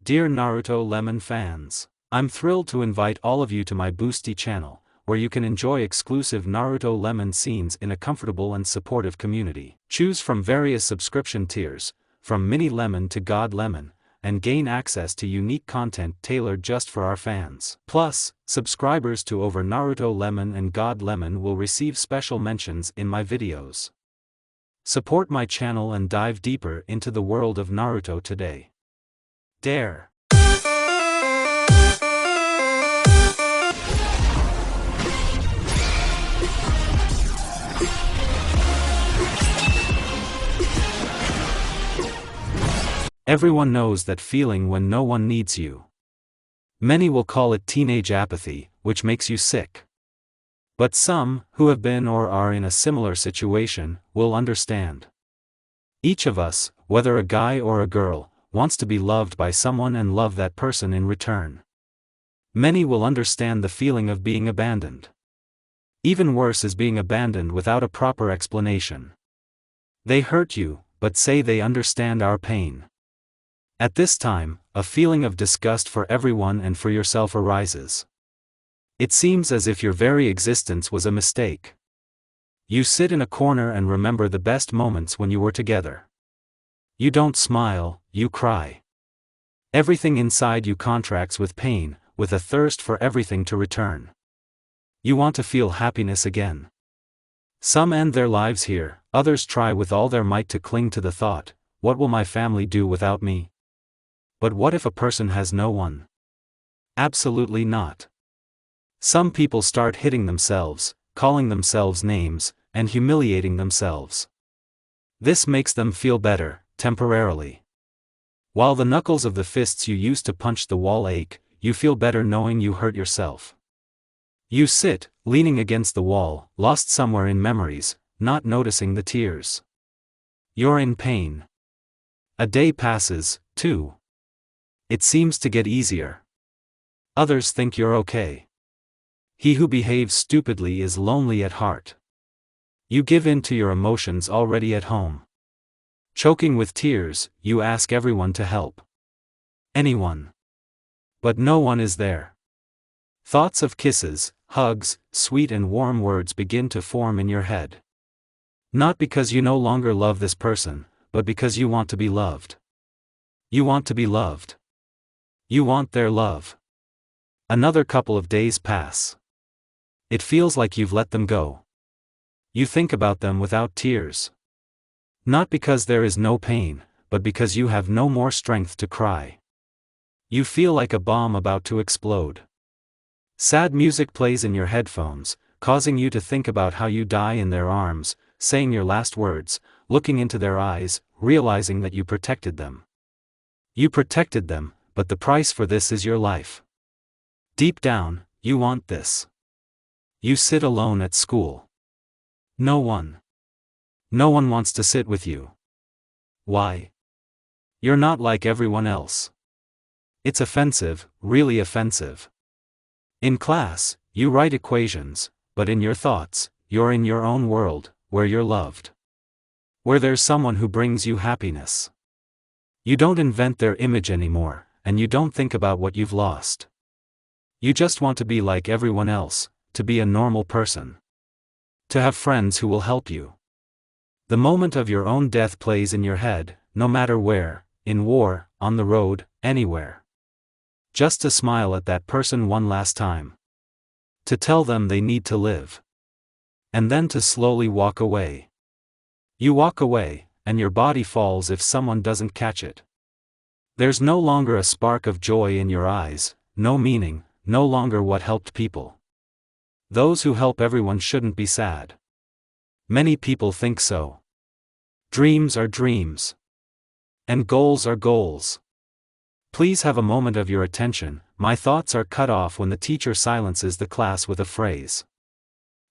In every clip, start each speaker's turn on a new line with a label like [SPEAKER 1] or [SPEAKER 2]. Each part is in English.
[SPEAKER 1] Dear Naruto Lemon fans, I'm thrilled to invite all of you to my Boosty channel, where you can enjoy exclusive Naruto Lemon scenes in a comfortable and supportive community. Choose from various subscription tiers, from Mini Lemon to God Lemon, and gain access to unique content tailored just for our fans. Plus, subscribers to over Naruto Lemon and God Lemon will receive special mentions in my videos. Support my channel and dive deeper into the world of Naruto today. Dare. Everyone knows that feeling when no one needs you. Many will call it teenage apathy, which makes you sick. But some, who have been or are in a similar situation, will understand. Each of us, whether a guy or a girl, wants to be loved by someone and love that person in return. Many will understand the feeling of being abandoned. Even worse is being abandoned without a proper explanation. They hurt you, but say they understand our pain. At this time, a feeling of disgust for everyone and for yourself arises. It seems as if your very existence was a mistake. You sit in a corner and remember the best moments when you were together. You don't smile, you cry. Everything inside you contracts with pain, with a thirst for everything to return. You want to feel happiness again. Some end their lives here, others try with all their might to cling to the thought, what will my family do without me? But what if a person has no one? Absolutely not. Some people start hitting themselves, calling themselves names, and humiliating themselves. This makes them feel better, temporarily. While the knuckles of the fists you used to punch the wall ache, you feel better knowing you hurt yourself. You sit, leaning against the wall, lost somewhere in memories, not noticing the tears. You're in pain. A day passes, too. It seems to get easier. Others think you're okay. He who behaves stupidly is lonely at heart. You give in to your emotions already at home. Choking with tears, you ask everyone to help. Anyone. But no one is there. Thoughts of kisses, hugs, sweet and warm words begin to form in your head. Not because you no longer love this person, but because you want to be loved. You want to be loved. You want their love. Another couple of days pass. It feels like you've let them go. You think about them without tears. Not because there is no pain, but because you have no more strength to cry. You feel like a bomb about to explode. Sad music plays in your headphones, causing you to think about how you die in their arms, saying your last words, looking into their eyes, realizing that you protected them. You protected them, but the price for this is your life. Deep down, you want this. You sit alone at school. No one wants to sit with you. Why? You're not like everyone else. It's offensive, really offensive. In class, you write equations, but in your thoughts, you're in your own world, where you're loved. Where there's someone who brings you happiness. You don't invent their image anymore, and you don't think about what you've lost. You just want to be like everyone else, to be a normal person. To have friends who will help you. The moment of your own death plays in your head, no matter where, in war, on the road, anywhere. Just to smile at that person one last time. To tell them they need to live. And then to slowly walk away. You walk away, and your body falls if someone doesn't catch it. There's no longer a spark of joy in your eyes, no meaning, no longer what helped people. Those who help everyone shouldn't be sad. Many people think so. Dreams are dreams. And goals are goals. Please have a moment of your attention. My thoughts are cut off when the teacher silences the class with a phrase.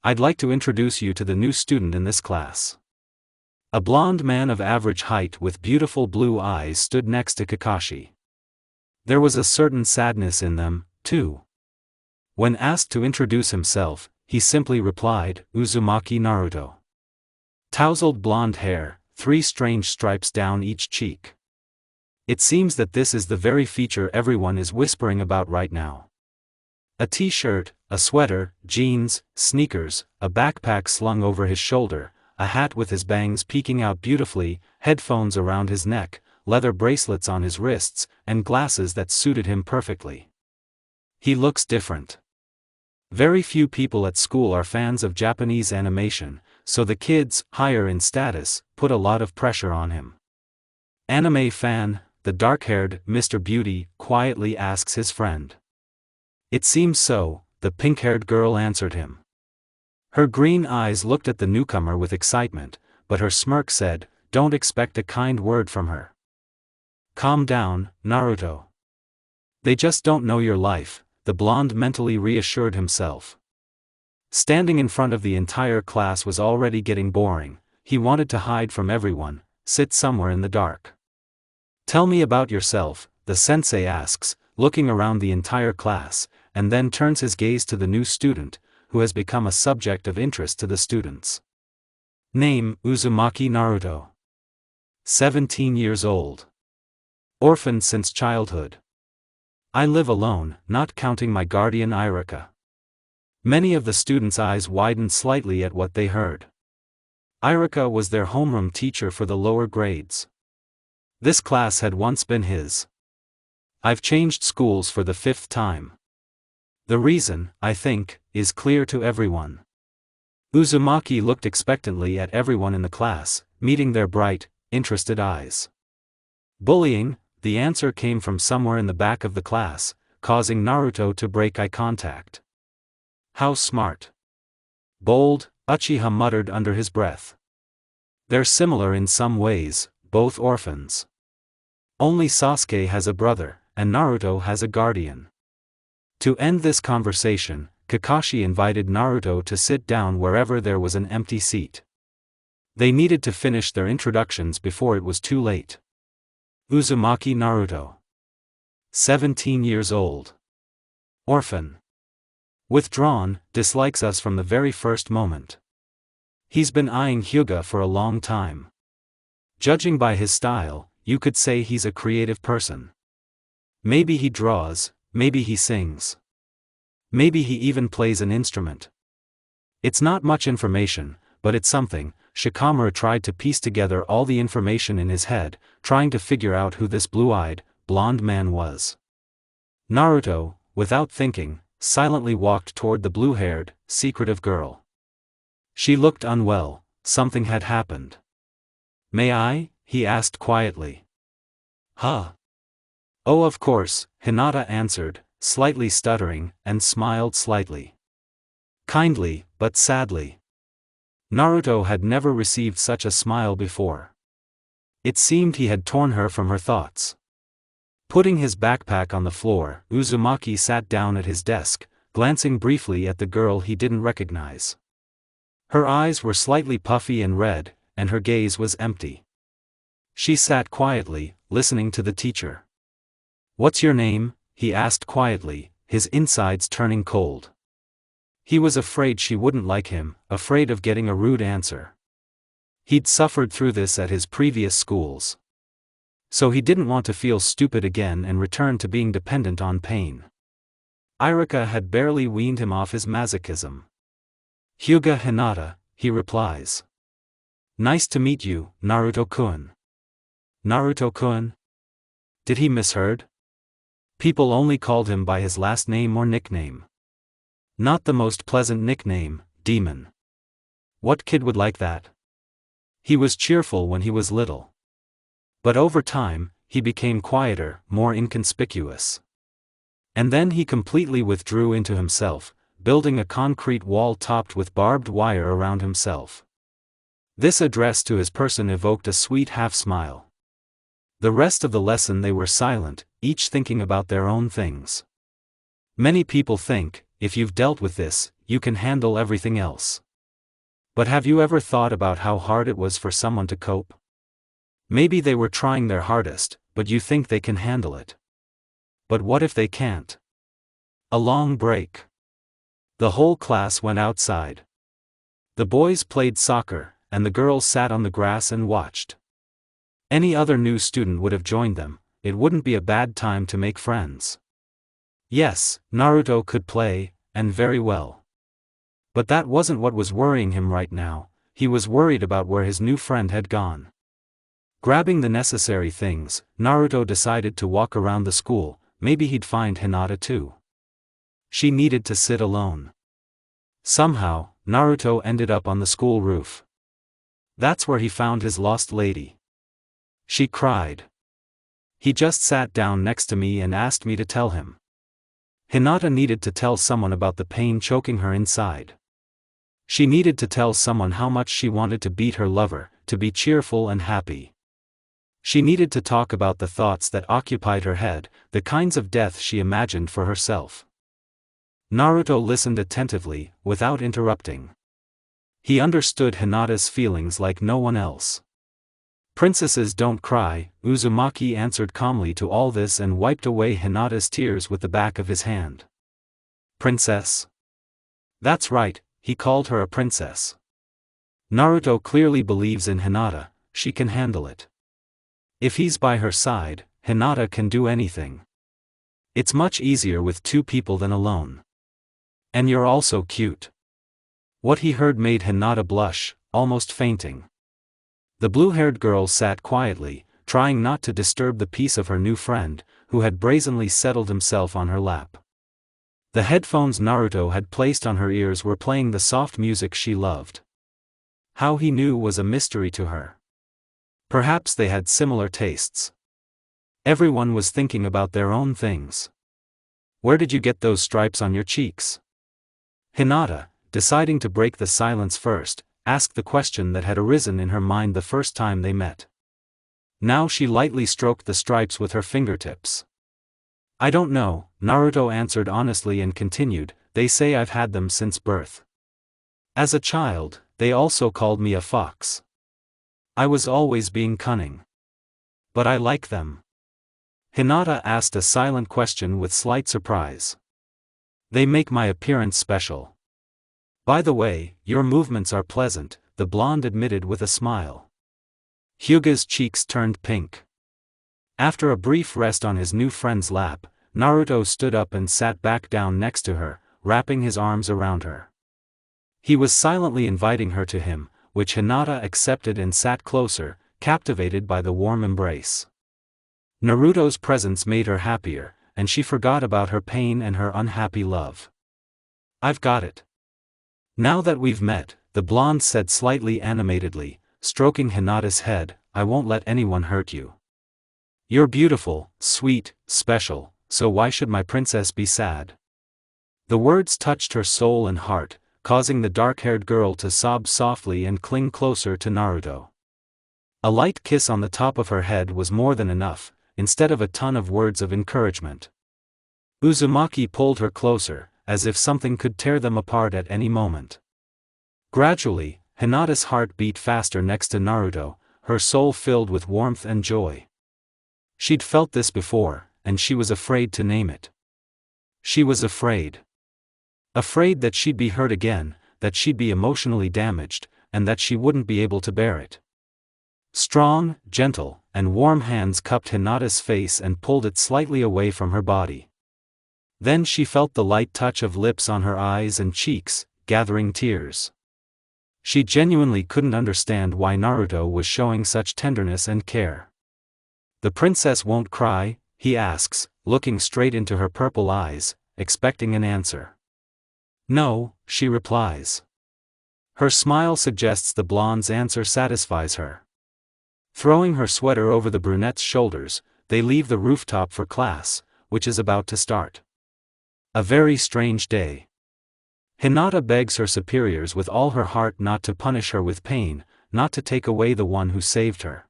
[SPEAKER 1] I'd like to introduce you to the new student in this class. A blonde man of average height with beautiful blue eyes stood next to Kakashi. There was a certain sadness in them, too. When asked to introduce himself, he simply replied, Uzumaki Naruto. Tousled blonde hair, 3 strange stripes down each cheek. It seems that this is the very feature everyone is whispering about right now. A t-shirt, a sweater, jeans, sneakers, a backpack slung over his shoulder, a hat with his bangs peeking out beautifully, headphones around his neck, leather bracelets on his wrists, and glasses that suited him perfectly. He looks different. Very few people at school are fans of Japanese animation, so the kids, higher in status, put a lot of pressure on him. Anime fan, the dark-haired Mr. Beauty quietly asks his friend. It seems so, the pink-haired girl answered him. Her green eyes looked at the newcomer with excitement, but her smirk said, "Don't expect a kind word from her. Calm down, Naruto. They just don't know your life," the blonde mentally reassured himself. Standing in front of the entire class was already getting boring. He wanted to hide from everyone, sit somewhere in the dark. "Tell me about yourself," the sensei asks, looking around the entire class, and then turns his gaze to the new student, who has become a subject of interest to the students. Name, Uzumaki Naruto. 17 years old. Orphaned since childhood. I live alone, not counting my guardian Irika. Many of the students' eyes widened slightly at what they heard. Irika was their homeroom teacher for the lower grades. This class had once been his. I've changed schools for the 5th time. The reason, I think, is clear to everyone. Uzumaki looked expectantly at everyone in the class, meeting their bright, interested eyes. Bullying, the answer came from somewhere in the back of the class, causing Naruto to break eye contact. How smart. Bold, Uchiha muttered under his breath. They're similar in some ways, both orphans. Only Sasuke has a brother, and Naruto has a guardian. To end this conversation, Kakashi invited Naruto to sit down wherever there was an empty seat. They needed to finish their introductions before it was too late. Uzumaki Naruto. 17 years old. Orphan. Withdrawn, dislikes us from the very first moment. He's been eyeing Hyuga for a long time. Judging by his style, you could say he's a creative person. Maybe he draws, maybe he sings. Maybe he even plays an instrument. It's not much information, but it's something. Shikamaru tried to piece together all the information in his head, trying to figure out who this blue-eyed, blonde man was. Naruto, without thinking, silently walked toward the blue-haired, secretive girl. She looked unwell, something had happened. "May I?" he asked quietly. "Huh?" "Oh, of course," Hinata answered, slightly stuttering, and smiled slightly. Kindly, but sadly. Naruto had never received such a smile before. It seemed he had torn her from her thoughts. Putting his backpack on the floor, Uzumaki sat down at his desk, glancing briefly at the girl he didn't recognize. Her eyes were slightly puffy and red, and her gaze was empty. She sat quietly, listening to the teacher. "What's your name?" he asked quietly, his insides turning cold. He was afraid she wouldn't like him, afraid of getting a rude answer. He'd suffered through this at his previous schools. So he didn't want to feel stupid again and return to being dependent on pain. Irika had barely weaned him off his masochism. "Hyuga Hinata," he replies. "Nice to meet you, Naruto-kun." Naruto-kun? Did he misheard? People only called him by his last name or nickname. Not the most pleasant nickname, Demon. What kid would like that? He was cheerful when he was little. But over time, he became quieter, more inconspicuous. And then he completely withdrew into himself, building a concrete wall topped with barbed wire around himself. This address to his person evoked a sweet half-smile. The rest of the lesson they were silent, each thinking about their own things. Many people think, if you've dealt with this, you can handle everything else. But have you ever thought about how hard it was for someone to cope? Maybe they were trying their hardest, but you think they can handle it. But what if they can't? A long break. The whole class went outside. The boys played soccer, and the girls sat on the grass and watched. Any other new student would have joined them, it wouldn't be a bad time to make friends. Yes, Naruto could play, and very well. But that wasn't what was worrying him right now. He was worried about where his new friend had gone. Grabbing the necessary things, Naruto decided to walk around the school. Maybe he'd find Hinata too. She needed to sit alone. Somehow, Naruto ended up on the school roof. That's where he found his lost lady. She cried. He just sat down next to me and asked me to tell him. Hinata needed to tell someone about the pain choking her inside. She needed to tell someone how much she wanted to beat her lover, to be cheerful and happy. She needed to talk about the thoughts that occupied her head, the kinds of death she imagined for herself. Naruto listened attentively, without interrupting. He understood Hinata's feelings like no one else. "Princesses don't cry," Uzumaki answered calmly to all this and wiped away Hinata's tears with the back of his hand. "Princess?" "That's right, he called her a princess." Naruto clearly believes in Hinata, she can handle it. If he's by her side, Hinata can do anything. It's much easier with two people than alone. "And you're also cute." What he heard made Hinata blush, almost fainting. The blue-haired girl sat quietly, trying not to disturb the peace of her new friend, who had brazenly settled himself on her lap. The headphones Naruto had placed on her ears were playing the soft music she loved. How he knew was a mystery to her. Perhaps they had similar tastes. Everyone was thinking about their own things. "Where did you get those stripes on your cheeks?" Hinata, deciding to break the silence first, asked the question that had arisen in her mind the first time they met. Now she lightly stroked the stripes with her fingertips. "I don't know," Naruto answered honestly and continued, "they say I've had them since birth. As a child, they also called me a fox. I was always being cunning. But I like them." Hinata asked a silent question with slight surprise. "They make my appearance special. By the way, your movements are pleasant," the blonde admitted with a smile. Hyuga's cheeks turned pink. After a brief rest on his new friend's lap, Naruto stood up and sat back down next to her, wrapping his arms around her. He was silently inviting her to him, which Hinata accepted and sat closer, captivated by the warm embrace. Naruto's presence made her happier, and she forgot about her pain and her unhappy love. "I've got it. Now that we've met," the blonde said slightly animatedly, stroking Hinata's head, "I won't let anyone hurt you. You're beautiful, sweet, special, so why should my princess be sad?" The words touched her soul and heart, causing the dark-haired girl to sob softly and cling closer to Naruto. A light kiss on the top of her head was more than enough, instead of a ton of words of encouragement. Uzumaki pulled her closer, as if something could tear them apart at any moment. Gradually, Hinata's heart beat faster next to Naruto, her soul filled with warmth and joy. She'd felt this before, and she was afraid to name it. She was afraid. Afraid that she'd be hurt again, that she'd be emotionally damaged, and that she wouldn't be able to bear it. Strong, gentle, and warm hands cupped Hinata's face and pulled it slightly away from her body. Then she felt the light touch of lips on her eyes and cheeks, gathering tears. She genuinely couldn't understand why Naruto was showing such tenderness and care. "The princess won't cry?" he asks, looking straight into her purple eyes, expecting an answer. "No," she replies. Her smile suggests the blonde's answer satisfies her. Throwing her sweater over the brunette's shoulders, they leave the rooftop for class, which is about to start. A very strange day. Hinata begs her superiors with all her heart not to punish her with pain, not to take away the one who saved her.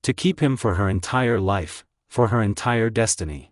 [SPEAKER 1] To keep him for her entire life, for her entire destiny.